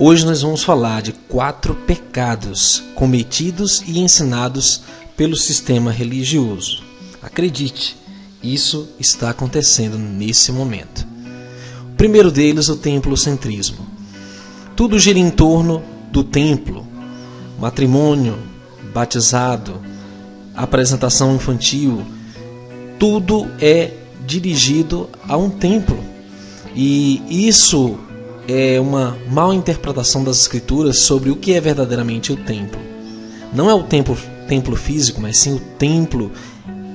Hoje nós vamos falar de 4 pecados cometidos e ensinados pelo sistema religioso. Acredite, isso está acontecendo nesse momento. O primeiro deles, o templocentrismo. Tudo gira em torno do templo. Matrimônio, batizado, apresentação infantil, tudo é dirigido a um templo. E isso é uma mal interpretação das escrituras sobre o que é verdadeiramente o templo. Não é o templo físico, mas sim o templo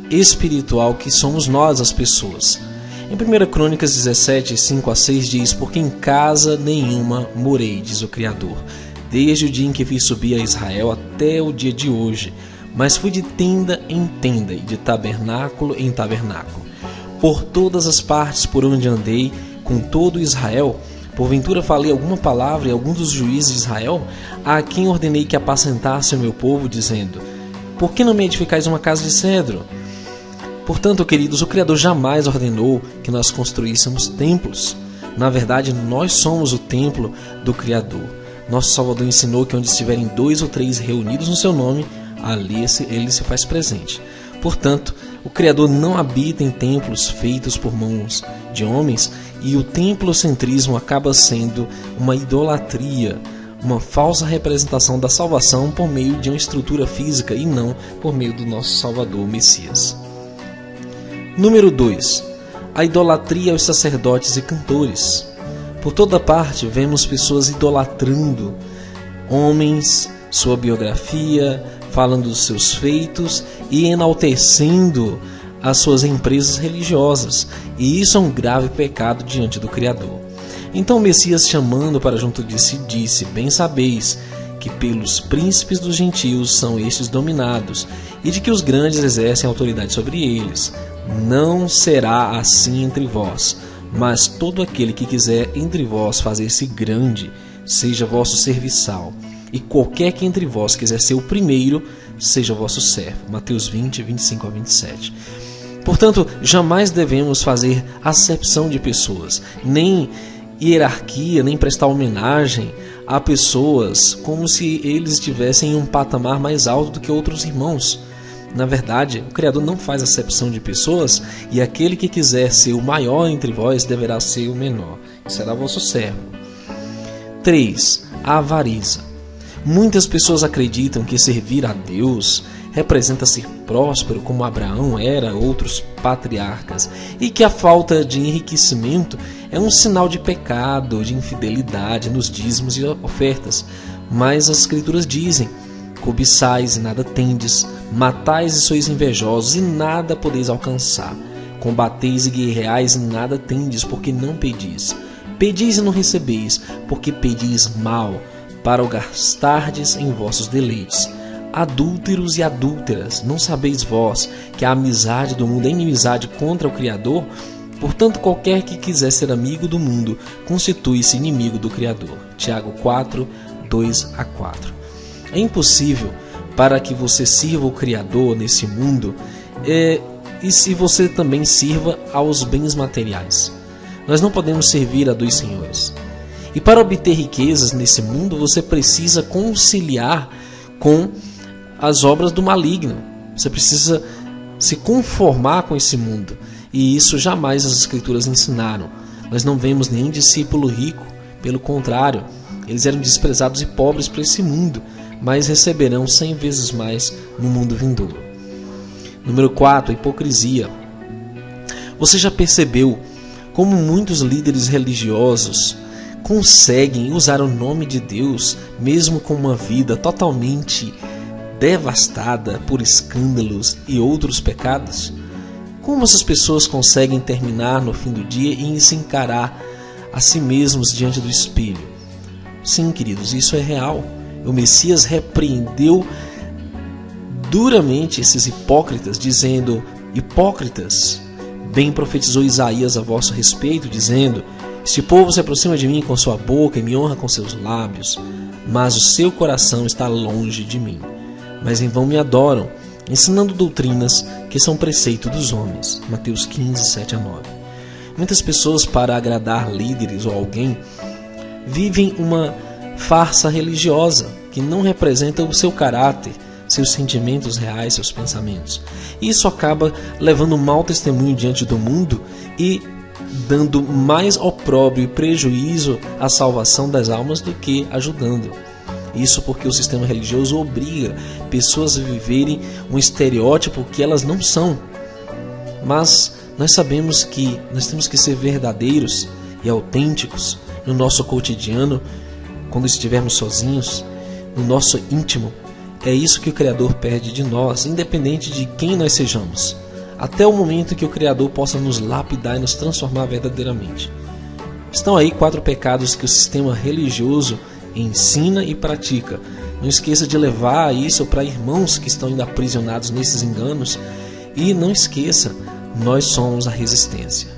espiritual que somos nós, as pessoas. Em 1 Crônicas 17, 5-6 diz: porque em casa nenhuma morei, diz o Criador, desde o dia em que fiz subir a Israel até o dia de hoje, mas fui de tenda em tenda e de tabernáculo em tabernáculo. Por todas as partes por onde andei, com todo Israel, porventura falei alguma palavra e algum dos juízes de Israel, a quem ordenei que apacentasse o meu povo, dizendo: por que não me edificais uma casa de cedro? Portanto, queridos, o Criador jamais ordenou que nós construíssemos templos. Na verdade, nós somos o templo do Criador. Nosso Salvador ensinou que onde estiverem 2 ou 3 reunidos no seu nome, ali ele se faz presente. Portanto, o Criador não habita em templos feitos por mãos de homens, e o templocentrismo acaba sendo uma idolatria, uma falsa representação da salvação por meio de uma estrutura física e não por meio do nosso Salvador, o Messias. Número 2. A idolatria aos sacerdotes e cantores. Por toda parte vemos pessoas idolatrando homens, sua biografia, falando dos seus feitos e enaltecendo as suas empresas religiosas. E isso é um grave pecado diante do Criador. Então o Messias, chamando para junto de si, disse: bem sabeis que pelos príncipes dos gentios são estes dominados, e de que os grandes exercem autoridade sobre eles. Não será assim entre vós, mas todo aquele que quiser entre vós fazer-se grande, seja vosso serviçal, e qualquer que entre vós quiser ser o primeiro, seja vosso servo. Mateus 20, 25-27. Portanto, jamais devemos fazer acepção de pessoas, nem hierarquia, nem prestar homenagem a pessoas como se eles estivessem em um patamar mais alto do que outros irmãos. Na verdade, o Criador não faz acepção de pessoas, e aquele que quiser ser o maior entre vós deverá ser o menor, e será vosso servo. 3. A avareza. Muitas pessoas acreditam que servir a Deus representa ser próspero, como Abraão era, outros patriarcas, e que a falta de enriquecimento é um sinal de pecado, de infidelidade nos dízimos e ofertas. Mas as Escrituras dizem: cobiçais e nada tendes, matais e sois invejosos e nada podeis alcançar, combateis e guerreais e nada tendes, porque não pedis. Pedis e não recebeis, porque pedis mal, para o gastardes em vossos deleites. Adúlteros e adúlteras, não sabeis vós que a amizade do mundo é inimizade contra o Criador? Portanto, qualquer que quiser ser amigo do mundo, constitui-se inimigo do Criador. Tiago 4, 2-4. É impossível para que você sirva o Criador nesse mundo e se você também sirva aos bens materiais. Nós não podemos servir a 2 senhores. E para obter riquezas nesse mundo, você precisa conciliar com as obras do maligno. Você precisa se conformar com esse mundo. E isso jamais as Escrituras ensinaram. Nós não vemos nenhum discípulo rico. Pelo contrário, eles eram desprezados e pobres para esse mundo, mas receberão 100 vezes mais no mundo vindouro. Número 4. A hipocrisia. Você já percebeu como muitos líderes religiosos conseguem usar o nome de Deus mesmo com uma vida totalmente devastada por escândalos e outros pecados? Como essas pessoas conseguem terminar no fim do dia e se encarar a si mesmos diante do espelho? Sim, queridos, isso é real. O Messias repreendeu duramente esses hipócritas, dizendo: hipócritas, bem profetizou Isaías a vosso respeito, dizendo: este povo se aproxima de mim com sua boca e me honra com seus lábios, mas o seu coração está longe de mim. Mas em vão me adoram, ensinando doutrinas que são preceito dos homens. Mateus 15, 7-9. Muitas pessoas, para agradar líderes ou alguém, vivem uma farsa religiosa que não representa o seu caráter, seus sentimentos reais, seus pensamentos. Isso acaba levando mau testemunho diante do mundo e dando mais opróbrio e prejuízo à salvação das almas do que ajudando. Isso porque o sistema religioso obriga pessoas a viverem um estereótipo que elas não são. Mas nós sabemos que nós temos que ser verdadeiros e autênticos no nosso cotidiano, quando estivermos sozinhos, no nosso íntimo. É isso que o Criador pede de nós, independente de quem nós sejamos, até o momento que o Criador possa nos lapidar e nos transformar verdadeiramente. Estão aí 4 pecados que o sistema religioso ensina e pratica. Não esqueça de levar isso para irmãos que estão ainda aprisionados nesses enganos. E não esqueça, nós somos a resistência.